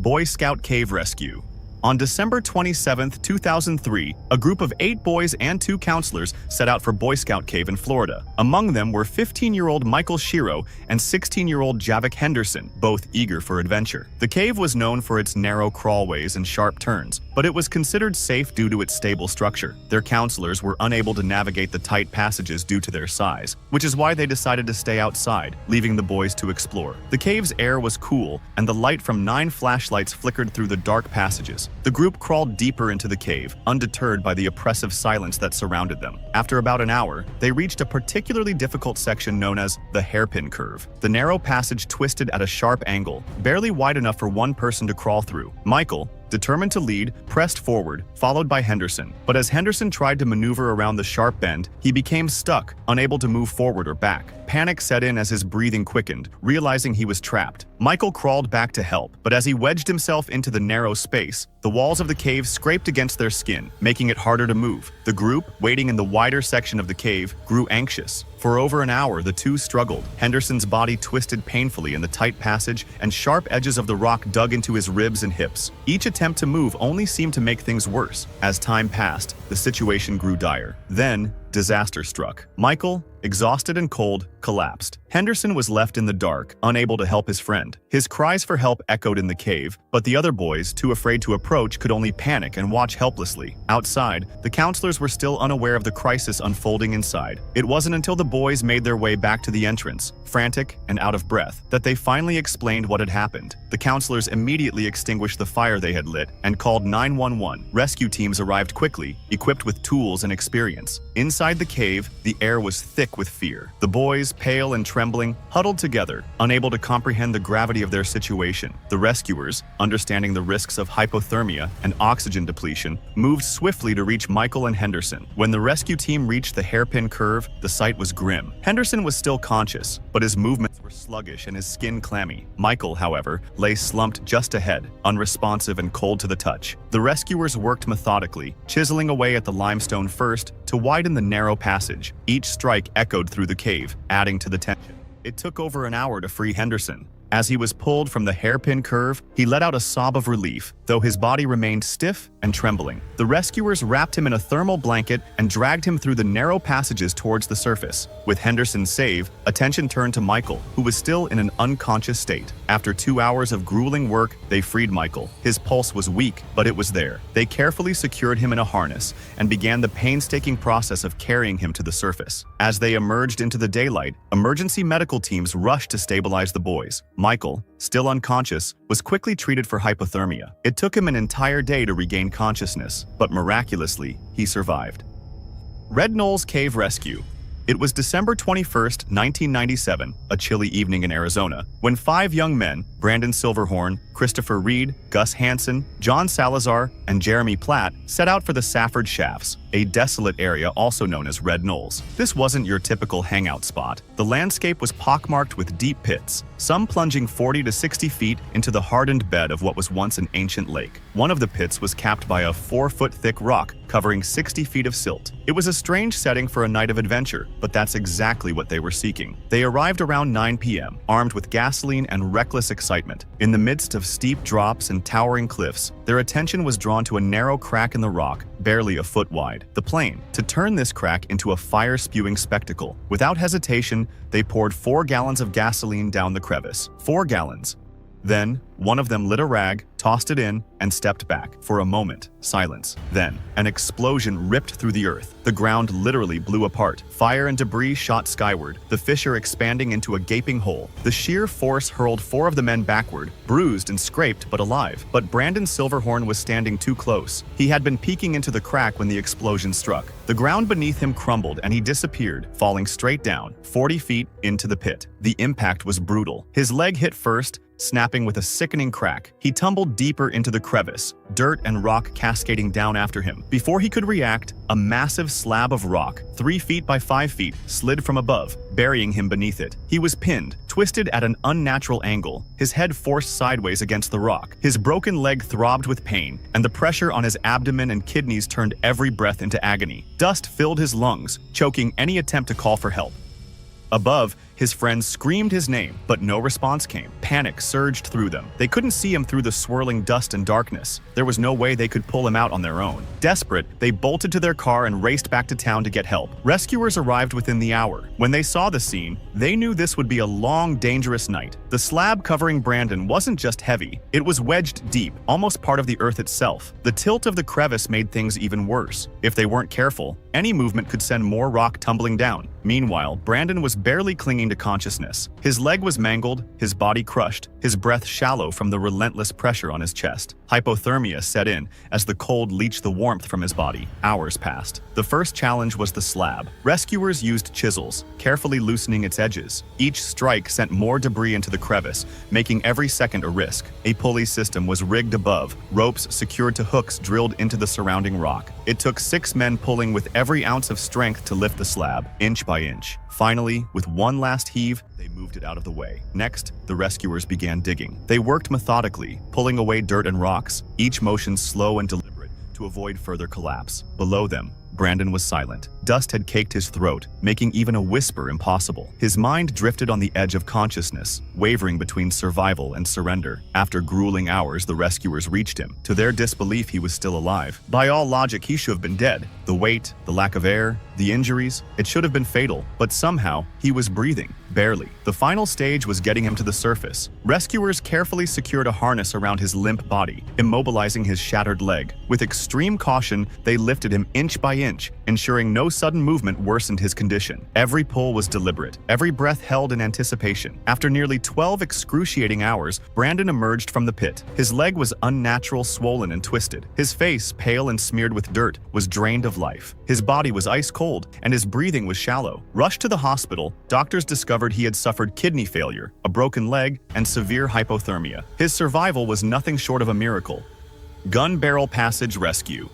Boy Scout Cave Rescue. On December 27, 2003, a group of 8 boys and 2 counselors set out for Boy Scout Cave in Florida. Among them were 15-year-old Michael Shiro and 16-year-old Javik Henderson, both eager for adventure. The cave was known for its narrow crawlways and sharp turns, but it was considered safe due to its stable structure. Their counselors were unable to navigate the tight passages due to their size, which is why they decided to stay outside, leaving the boys to explore. The cave's air was cool, and the light from 9 flashlights flickered through the dark passages. The group crawled deeper into the cave, undeterred by the oppressive silence that surrounded them. After about an hour, they reached a particularly difficult section known as the hairpin curve. The narrow passage twisted at a sharp angle, barely wide enough for one person to crawl through. Michael, determined to lead, pressed forward, followed by Henderson. But as Henderson tried to maneuver around the sharp bend, he became stuck, unable to move forward or back. Panic set in as his breathing quickened, realizing he was trapped. Michael crawled back to help, but as he wedged himself into the narrow space, the walls of the cave scraped against their skin, making it harder to move. The group, waiting in the wider section of the cave, grew anxious. For over an hour, the two struggled. Henderson's body twisted painfully in the tight passage, and sharp edges of the rock dug into his ribs and hips. Each attempt to move only seemed to make things worse. As time passed, the situation grew dire. Then, disaster struck. Michael, exhausted and cold, collapsed. Henderson was left in the dark, unable to help his friend. His cries for help echoed in the cave, but the other boys, too afraid to approach, could only panic and watch helplessly. Outside, the counselors were still unaware of the crisis unfolding inside. It wasn't until the boys made their way back to the entrance, frantic and out of breath, that they finally explained what had happened. The counselors immediately extinguished the fire they had lit and called 911. Rescue teams arrived quickly, equipped with tools and experience. Inside the cave, the air was thick with fear. The boys, pale and trembling, huddled together, unable to comprehend the gravity of their situation. The rescuers, understanding the risks of hypothermia and oxygen depletion, moved swiftly to reach Michael and Henderson. When the rescue team reached the hairpin curve, the sight was grim. Henderson was still conscious, but his movements were sluggish and his skin clammy. Michael, however, lay slumped just ahead, unresponsive and cold to the touch. The rescuers worked methodically, chiseling away at the limestone first to widen the narrow passage. Each strike echoed through the cave, adding to the tension. It took over an hour to free Henderson. As he was pulled from the hairpin curve, he let out a sob of relief, though his body remained stiff and trembling. The rescuers wrapped him in a thermal blanket and dragged him through the narrow passages towards the surface. With Henderson's save, attention turned to Michael, who was still in an unconscious state. After 2 hours of grueling work, they freed Michael. His pulse was weak, but it was there. They carefully secured him in a harness and began the painstaking process of carrying him to the surface. As they emerged into the daylight, emergency medical teams rushed to stabilize the boys. Michael, still unconscious, was quickly treated for hypothermia. It took him an entire day to regain consciousness, but miraculously, he survived. Red Knolls Cave Rescue. It was December 21st, 1997, a chilly evening in Arizona, when 5 young men, Brandon Silverhorn, Christopher Reed, Gus Hansen, John Salazar, and Jeremy Platt, set out for the Safford Shafts, a desolate area also known as Red Knolls. This wasn't your typical hangout spot. The landscape was pockmarked with deep pits, some plunging 40 to 60 feet into the hardened bed of what was once an ancient lake. One of the pits was capped by a 4-foot-thick rock covering 60 feet of silt. It was a strange setting for a night of adventure, but that's exactly what they were seeking. They arrived around 9 p.m., armed with gasoline and reckless excitement. In the midst of steep drops and towering cliffs, their attention was drawn to a narrow crack in the rock, barely a foot wide. The plan: to turn this crack into a fire-spewing spectacle. Without hesitation, they poured 4 gallons of gasoline down the crevice. 4 gallons. Then, one of them lit a rag, tossed it in, and stepped back. For a moment, silence. Then, an explosion ripped through the earth. The ground literally blew apart. Fire and debris shot skyward, the fissure expanding into a gaping hole. The sheer force hurled 4 of the men backward, bruised and scraped but alive. But Brandon Silverhorn was standing too close. He had been peeking into the crack when the explosion struck. The ground beneath him crumbled and he disappeared, falling straight down, 40 feet into the pit. The impact was brutal. His leg hit first, snapping with a sickening crack. He tumbled deeper into the crevice, dirt and rock cascading down after him. Before he could react, a massive slab of rock, 3 feet by 5 feet, slid from above, burying him beneath it. He was pinned, twisted at an unnatural angle, his head forced sideways against the rock. His broken leg throbbed with pain, and the pressure on his abdomen and kidneys turned every breath into agony. Dust filled his lungs, choking any attempt to call for help. Above, His friends screamed his name, but no response came. Panic surged through them. They couldn't see him through the swirling dust and darkness. There was no way they could pull him out on their own. Desperate, they bolted to their car and raced back to town to get help. Rescuers arrived within the hour. When they saw the scene, they knew this would be a long, dangerous night. The slab covering Brandon wasn't just heavy, it was wedged deep, almost part of the earth itself. The tilt of the crevice made things even worse. If they weren't careful, any movement could send more rock tumbling down. Meanwhile, Brandon was barely clinging to consciousness. His leg was mangled, his body crushed, his breath shallow from the relentless pressure on his chest. Hypothermia set in as the cold leached the warmth from his body. Hours passed. The first challenge was the slab. Rescuers used chisels, carefully loosening its edges. Each strike sent more debris into the crevice, making every second a risk. A pulley system was rigged above, ropes secured to hooks drilled into the surrounding rock. It took 6 men pulling with every ounce of strength to lift the slab, inch by inch. Finally, with one last heave, they moved it out of the way. Next, the rescuers began digging. They worked methodically, pulling away dirt and rocks, each motion slow and deliberate to avoid further collapse. Below them, Brandon was silent. Dust had caked his throat, making even a whisper impossible. His mind drifted on the edge of consciousness, wavering between survival and surrender. After grueling hours, the rescuers reached him. To their disbelief, he was still alive. By all logic, he should have been dead. The weight, the lack of air, the injuries, it should have been fatal. But somehow, he was breathing, barely. The final stage was getting him to the surface. Rescuers carefully secured a harness around his limp body, immobilizing his shattered leg. With extreme caution, they lifted him inch by inch, ensuring no sudden movement worsened his condition. Every pull was deliberate, every breath held in anticipation. After nearly 12 excruciating hours, Brandon emerged from the pit. His leg was unnatural, swollen and twisted. His face, pale and smeared with dirt, was drained of life. His body was ice cold, and his breathing was shallow. Rushed to the hospital, doctors discovered he had suffered kidney failure, a broken leg, and severe hypothermia. His survival was nothing short of a miracle. Gunbarrel Passage Rescue.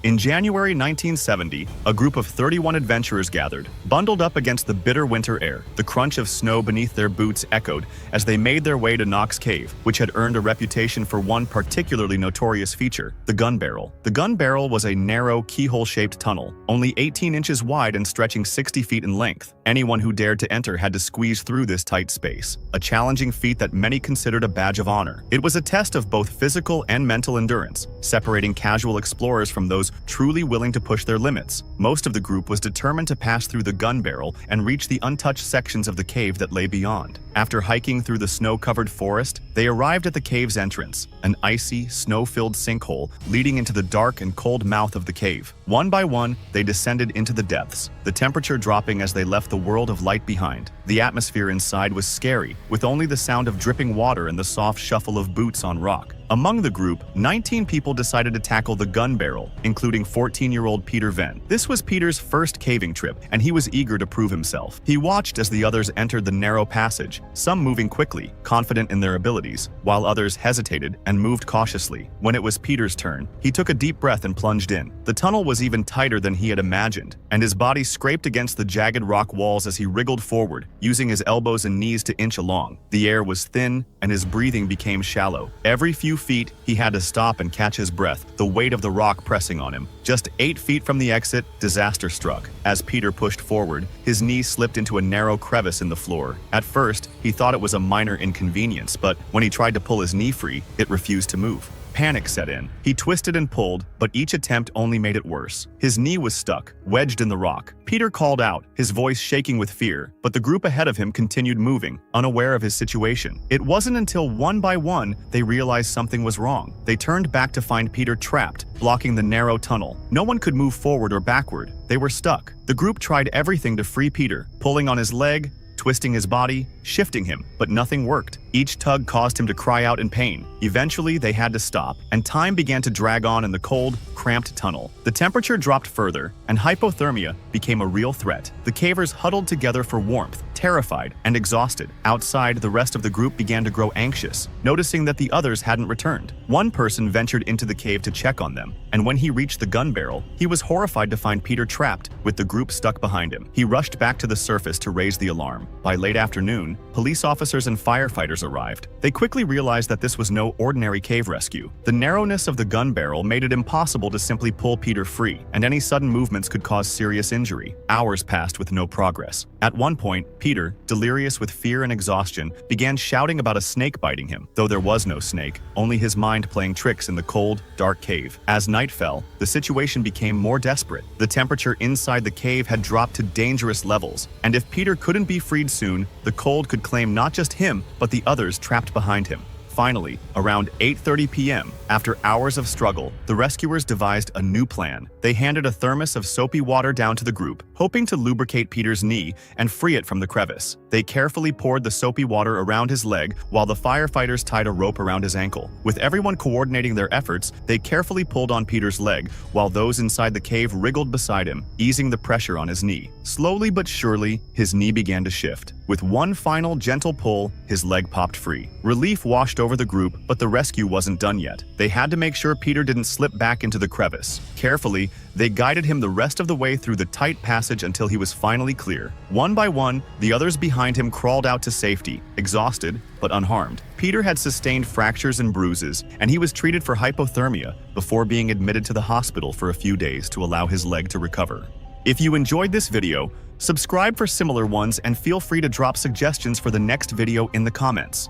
In January 1970, a group of 31 adventurers gathered, bundled up against the bitter winter air. The crunch of snow beneath their boots echoed as they made their way to Knox Cave, which had earned a reputation for one particularly notorious feature, the Gunbarrel. The Gunbarrel was a narrow, keyhole-shaped tunnel, only 18 inches wide and stretching 60 feet in length. Anyone who dared to enter had to squeeze through this tight space, a challenging feat that many considered a badge of honor. It was a test of both physical and mental endurance, separating casual explorers from those truly willing to push their limits. Most of the group was determined to pass through the Gunbarrel and reach the untouched sections of the cave that lay beyond. After hiking through the snow-covered forest, they arrived at the cave's entrance, an icy, snow-filled sinkhole leading into the dark and cold mouth of the cave. One by one, they descended into the depths, the temperature dropping as they left the world of light behind. The atmosphere inside was scary, with only the sound of dripping water and the soft shuffle of boots on rock. Among the group, 19 people decided to tackle the Gunbarrel, including 14-year-old Peter Venn. This was Peter's first caving trip, and he was eager to prove himself. He watched as the others entered the narrow passage, some moving quickly, confident in their abilities, while others hesitated and moved cautiously. When it was Peter's turn, he took a deep breath and plunged in. The tunnel was even tighter than he had imagined, and his body scraped against the jagged rock walls as he wriggled forward, using his elbows and knees to inch along. The air was thin, and his breathing became shallow. Every few feet, he had to stop and catch his breath, the weight of the rock pressing on him. Just 8 feet from the exit, disaster struck. As Peter pushed forward, his knee slipped into a narrow crevice in the floor. At first, he thought it was a minor inconvenience, but when he tried to pull his knee free, it refused to move. Panic set in. He twisted and pulled, but each attempt only made it worse. His knee was stuck, wedged in the rock. Peter called out, his voice shaking with fear, but the group ahead of him continued moving, unaware of his situation. It wasn't until one by one they realized something was wrong. They turned back to find Peter trapped, blocking the narrow tunnel. No one could move forward or backward. They were stuck. The group tried everything to free Peter, pulling on his leg, twisting his body, shifting him, but nothing worked. Each tug caused him to cry out in pain. Eventually, they had to stop, and time began to drag on in the cold, cramped tunnel. The temperature dropped further, and hypothermia became a real threat. The cavers huddled together for warmth, terrified and exhausted. Outside, the rest of the group began to grow anxious, noticing that the others hadn't returned. One person ventured into the cave to check on them, and when he reached the Gunbarrel, he was horrified to find Peter trapped, with the group stuck behind him. He rushed back to the surface to raise the alarm. By late afternoon, police officers and firefighters arrived. They quickly realized that this was no ordinary cave rescue. The narrowness of the gun barrel made it impossible to simply pull Peter free, and any sudden movements could cause serious injury. Hours passed with no progress. At one point, Peter, delirious with fear and exhaustion, began shouting about a snake biting him, though there was no snake, only his mind playing tricks in the cold, dark cave. As night fell, the situation became more desperate. The temperature inside the cave had dropped to dangerous levels, and if Peter couldn't be freed soon, the cold could claim not just him, but the others trapped behind him. Finally, around 8:30 p.m., after hours of struggle, the rescuers devised a new plan. They handed a thermos of soapy water down to the group, hoping to lubricate Peter's knee and free it from the crevice. They carefully poured the soapy water around his leg while the firefighters tied a rope around his ankle. With everyone coordinating their efforts, they carefully pulled on Peter's leg while those inside the cave wriggled beside him, easing the pressure on his knee. Slowly but surely, his knee began to shift. With one final gentle pull, his leg popped free. Relief washed over the group, but the rescue wasn't done yet. They had to make sure Peter didn't slip back into the crevice. Carefully, they guided him the rest of the way through the tight passage until he was finally clear. One by one, the others behind him crawled out to safety, exhausted but unharmed. Peter had sustained fractures and bruises, and he was treated for hypothermia before being admitted to the hospital for a few days to allow his leg to recover. If you enjoyed this video, subscribe for similar ones and feel free to drop suggestions for the next video in the comments.